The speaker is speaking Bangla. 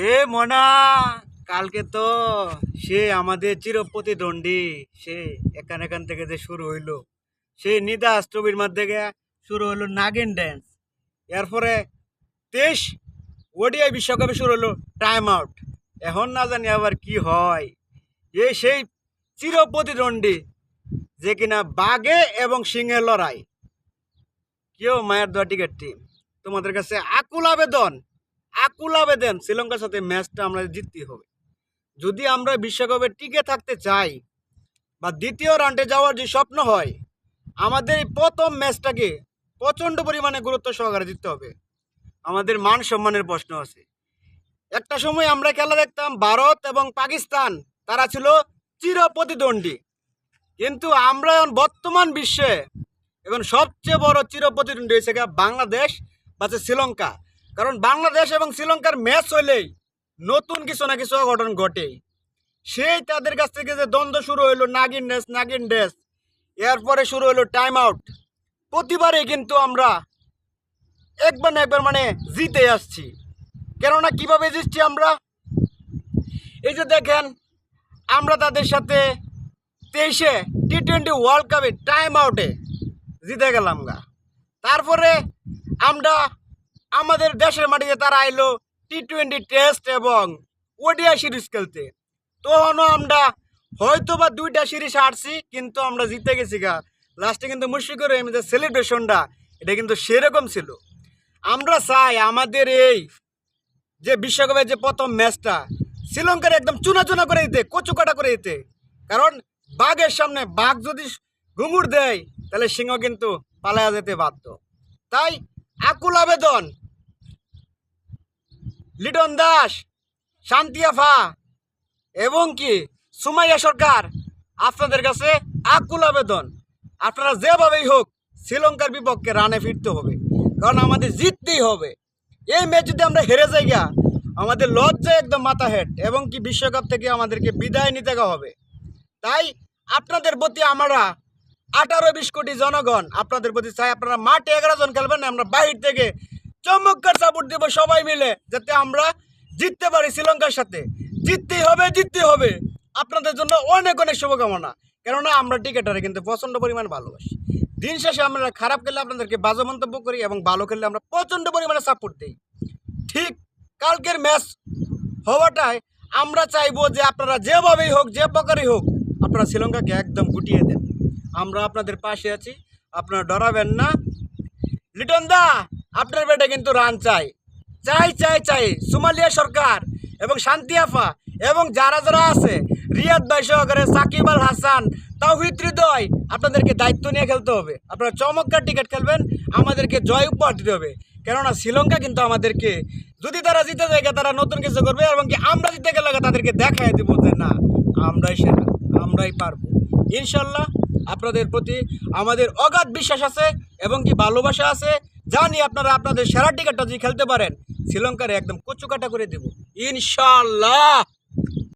এ মনা, কালকে তো সে আমাদের চিরপ্রতিদ্বন্দ্বী সে এখান থেকে যে শুরু হইলো, সেই নিদাস ছবির মধ্যে শুরু হলো নাগিন ড্যান্স। এরপরে 23 ওডিআই বিশ্বকাপে শুরু হলো টাইম আউট। এখন না জানি আবার কি হয়। সেই চিরপ্রতিদ্বন্দ্বী যে কিনা বাঘে এবং সিংহের লড়াই। কেউ মায়ের দোয়া টিকেট টিম, তোমাদের কাছে আকুল আবেদন শ্রীলঙ্কার সাথে ম্যাচটা আমরা জিততেই হবে। যদি আমরা বিশ্বকাপে টিকে থাকতে চাই বা দ্বিতীয় রাউন্ডে যাওয়ার যে স্বপ্ন হয়, আমাদের এই প্রথম ম্যাচটাকে প্রচণ্ড পরিমাণে গুরুত্ব সহকারে জিততে হবে। আমাদের মান সম্মানের প্রশ্ন আছে। একটা সময় আমরা খেলা দেখতাম ভারত এবং পাকিস্তান, তারা ছিল চির প্রতিদ্বন্দ্বী। কিন্তু আমরা এখন বর্তমান বিশ্বে এখন সবচেয়ে বড় চির প্রতিদ্বন্দ্বী হয়েছে বাংলাদেশ বা শ্রীলঙ্কা। কারণ বাংলাদেশ এবং শ্রীলঙ্কার ম্যাচ হইলেই নতুন কিছু না কিছু অঘটন ঘটে। সেই তাদের কাছ থেকে যে দ্বন্দ্ব শুরু হইলো নাগিন ড্যান্স, এরপরে শুরু হইলো টাইম আউট। প্রতিবারই কিন্তু আমরা একবার না একবার জিতে আসছি। কেননা কিভাবে জিতছি আমরা, এই যে দেখেন, আমরা তাদের সাথে 23-এ টি-20 ওয়ার্ল্ড কাপে টাইম আউটে জিতে গেলাম গা। তারপরে আমরা আমাদের দেশের মাটিতে তারা আইলো টি-20 টেস্ট এবং ওডিআই সিরিজ খেলতে। তখনও আমরা হয়তো বা 2টা সিরিজ হারছি, কিন্তু আমরা জিতে গেছি গা। লাস্টে কিন্তু মুশফিকুর রহিমের সেলিব্রেশনটা এটা কিন্তু সেরকম ছিল। আমরা চাই আমাদের এই যে বিশ্বকাপের যে প্রথম ম্যাচটা শ্রীলঙ্কার একদম চুনা করে দিতে, কচুকাটা করে দিতে। কারণ বাঘের সামনে বাঘ যদি ঘুঙুর দেয়, তাহলে সিংহ কিন্তু পালায়া যেতে বাধ্য। তাই আকুল আবেদন লিটন দাস, শান্তি আফা এবং কি সুমাইয়া সরকার, আপনাদের কাছে আকুল আবেদন, আপনারা যেভাবেই হোক শ্রীলঙ্কার বিপক্ষে রানে ফিরতে হবে। কারণ আমাদের জিততেই হবে। এই ম্যাচ যদি আমরা হেরে যাই গা, আমাদের লজ্জায় একদম মাথা হেট এবং কি বিশ্বকাপ থেকে আমাদেরকে বিদায় নিতে হবে। তাই আপনাদের প্রতি আমরা 18-20 কোটি জনগণ আপনাদের প্রতি চাই, আপনারা মাঠে 11 জন খেলবেন না, আমরা বাহির থেকে চমৎকার সাপোর্ট দেব সবাই মিলে, যাতে আমরা জিততে পারি শ্রীলঙ্কার সাথে। জিততেই হবে। আপনাদের জন্য অনেক শুভকামনা। কেননা আমরা টিকেটারে কিন্তু প্রচণ্ড পরিমাণ ভালোবাসি। দিন শেষে আমরা খারাপ খেললে আপনাদেরকে বাজে মন্তব্য করি এবং ভালো খেললে আমরা প্রচণ্ড পরিমাণে সাপোর্ট দিই। ঠিক কালকের ম্যাচ হওয়াটাই আমরা চাইবো যে আপনারা যেভাবেই হোক, যে প্রকারই হোক, আপনারা শ্রীলঙ্কাকে একদম গুটিয়ে দেন। আমরা আপনাদের পাশে আছি, আপনারা ডরাবেন না। লিটন দা, আপনার বেটে কিন্তু রান চাই। সুমালিয়া সরকার এবং শান্তি আফা এবং যারা আছে রিয়াদ ভাই সহকারে সাকিব আল হাসান, তাওহিদ হৃদয়, আপনাদেরকে দায়িত্ব নিয়ে খেলতে হবে। আপনারা চমৎকার টিকেট খেলবেন, আমাদেরকে জয় উপহার দিতে হবে। কেননা শ্রীলঙ্কা কিন্তু আমাদেরকে, যদি তারা জিতে যায় তারা নতুন কিছু করবে, এবং কি আমরা জিতে গেলে তাদেরকে দেখাই দেবো যে না, আমরাই সেরা, আমরাই পারবো। ইনশাল্লাহ আপনাদের প্রতি আমাদের অগাধ বিশ্বাস আছে এবং কি ভালোবাসা আছে। জানি আপনারা আপনাদের সেরা টিকেটটা যদি খেলতে পারেন, শ্রীলঙ্কারে একদম কচুকাটা করে দেব ইনশাল্লাহ।